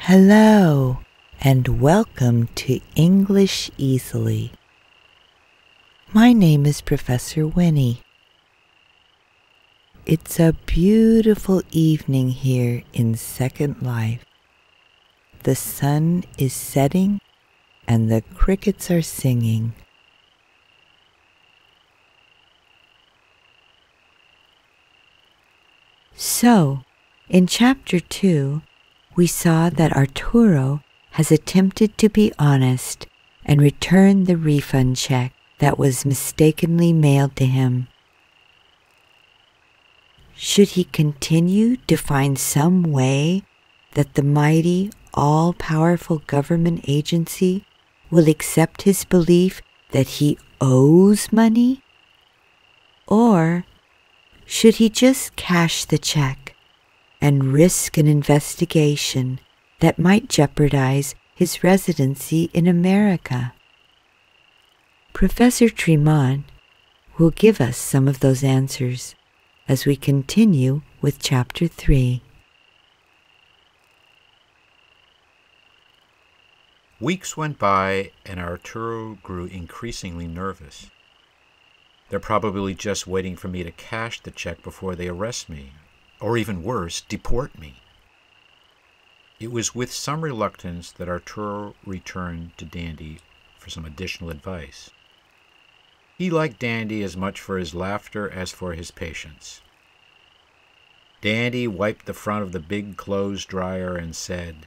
Hello, and welcome to English Easily. My name is Professor Winnie. It's a beautiful evening here in Second Life. The sun is setting and the crickets are singing. So, in Chapter 2, we saw that Arturo has attempted to be honest and return the refund check that was mistakenly mailed to him. Should he continue to find some way that the mighty, all-powerful government agency will accept his belief that he owes money? Or should he just cash the check and risk an investigation that might jeopardize his residency in America? Professor Tremont will give us some of those answers as we continue with Chapter 3. Weeks went by and Arturo grew increasingly nervous. They're probably just waiting for me to cash the check before they arrest me, or even worse, deport me. It was with some reluctance that Arturo returned to Dandy for some additional advice. He liked Dandy as much for his laughter as for his patience. Dandy wiped the front of the big clothes dryer and said,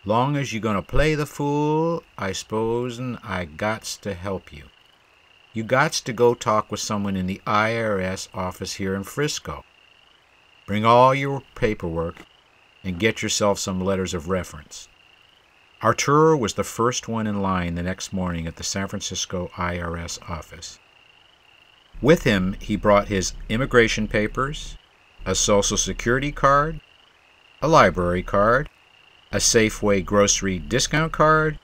"Long as you gonna play the fool, I s'posen I gots to help you. You gots to go talk with someone in the IRS office here in Frisco. Bring all your paperwork and get yourself some letters of reference." Arturo was the first one in line the next morning at the San Francisco IRS office. With him, he brought his immigration papers, a Social Security card, a library card, a Safeway grocery discount card,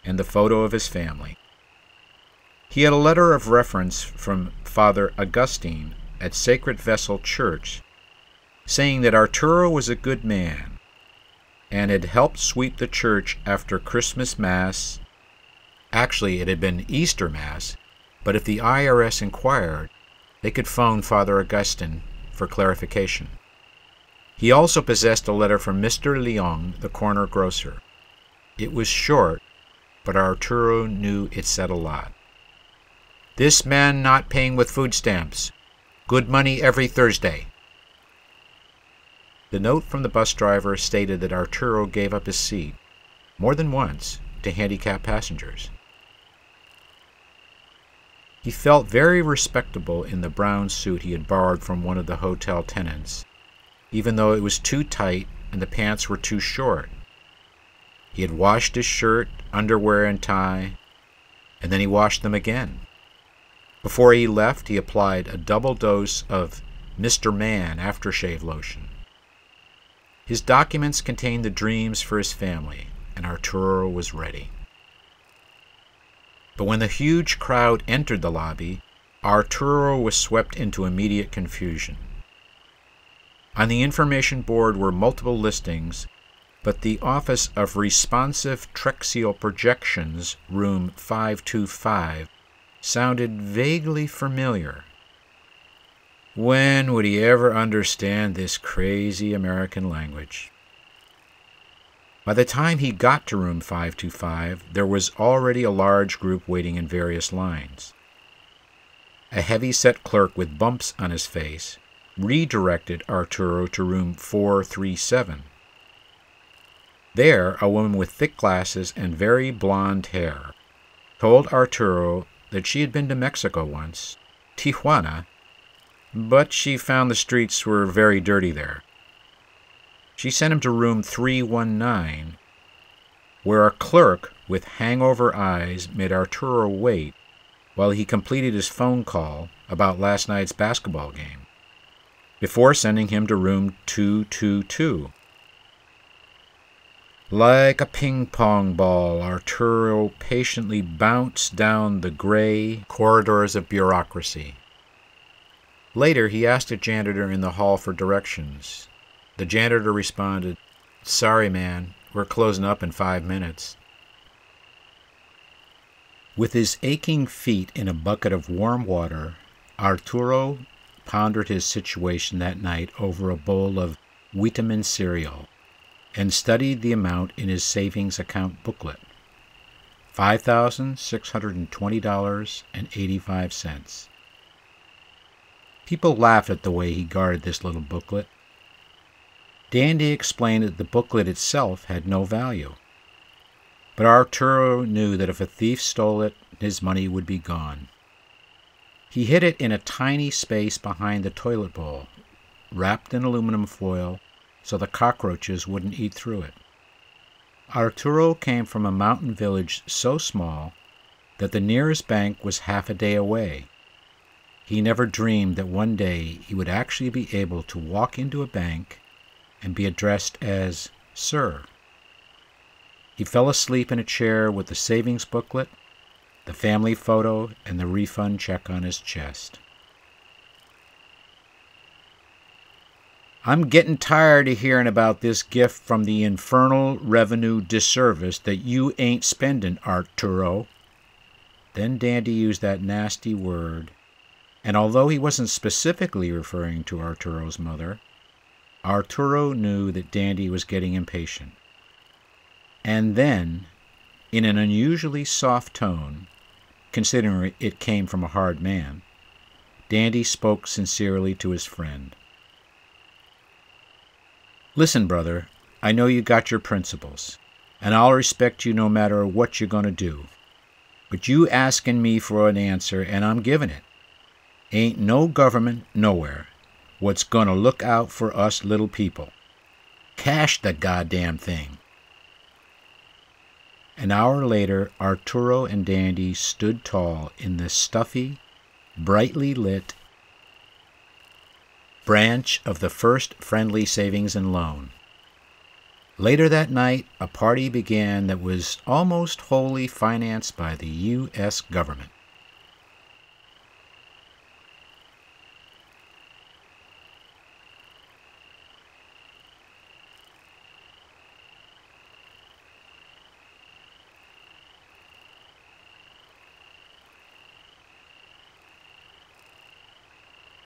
and the photo of his family. He had a letter of reference from Father Augustine at Sacred Vessel Church, saying that Arturo was a good man and had helped sweep the church after Christmas Mass. Actually, it had been Easter Mass, but if the IRS inquired, they could phone Father Augustine for clarification. He also possessed a letter from Mr. Leong, the corner grocer. It was short, but Arturo knew it said a lot. "This man not paying with food stamps. Good money every Thursday." The note from the bus driver stated that Arturo gave up his seat, more than once, to handicapped passengers. He felt very respectable in the brown suit he had borrowed from one of the hotel tenants, even though it was too tight and the pants were too short. He had washed his shirt, underwear, and tie, and then he washed them again. Before he left, he applied a double dose of Mr. Man aftershave lotion. His documents contained the dreams for his family, and Arturo was ready. But when the huge crowd entered the lobby, Arturo was swept into immediate confusion. On the information board were multiple listings, but the Office of Responsive Trexial Projections, room 525, sounded vaguely familiar. When would he ever understand this crazy American language? By the time he got to room 525, there was already a large group waiting in various lines. A heavy-set clerk with bumps on his face redirected Arturo to room 437. There, a woman with thick glasses and very blonde hair told Arturo that she had been to Mexico once, Tijuana, but she found the streets were very dirty there. She sent him to room 319, where a clerk with hangover eyes made Arturo wait while he completed his phone call about last night's basketball game, before sending him to room 222. Like a ping-pong ball, Arturo patiently bounced down the gray corridors of bureaucracy. Later, he asked a janitor in the hall for directions. The janitor responded, Sorry, man. We're closing up in 5 minutes. With his aching feet in a bucket of warm water, Arturo pondered his situation that night over a bowl of vitamin cereal and studied the amount in his savings account booklet. $5,620.85. People laughed at the way he guarded this little booklet. Dandy explained that the booklet itself had no value. But Arturo knew that if a thief stole it, his money would be gone. He hid it in a tiny space behind the toilet bowl, wrapped in aluminum foil so the cockroaches wouldn't eat through it. Arturo came from a mountain village so small that the nearest bank was half a day away. He never dreamed that one day he would actually be able to walk into a bank and be addressed as Sir. He fell asleep in a chair with the savings booklet, the family photo, and the refund check on his chest. I'm getting tired of hearing about this gift from the Infernal Revenue Disservice that you ain't spending, Arturo. Then Dandy used that nasty word, and although he wasn't specifically referring to Arturo's mother, Arturo knew that Dandy was getting impatient. And then, in an unusually soft tone, considering it came from a hard man, Dandy spoke sincerely to his friend. Listen, brother, I know you got your principles, and I'll respect you no matter what you're going to do. But you asking me for an answer, and I'm giving it. Ain't no government nowhere what's going to look out for us little people. Cash the goddamn thing. An hour later, Arturo and Dandy stood tall in the stuffy, brightly lit branch of the First Friendly Savings and Loan. Later that night, a party began that was almost wholly financed by the U.S. government.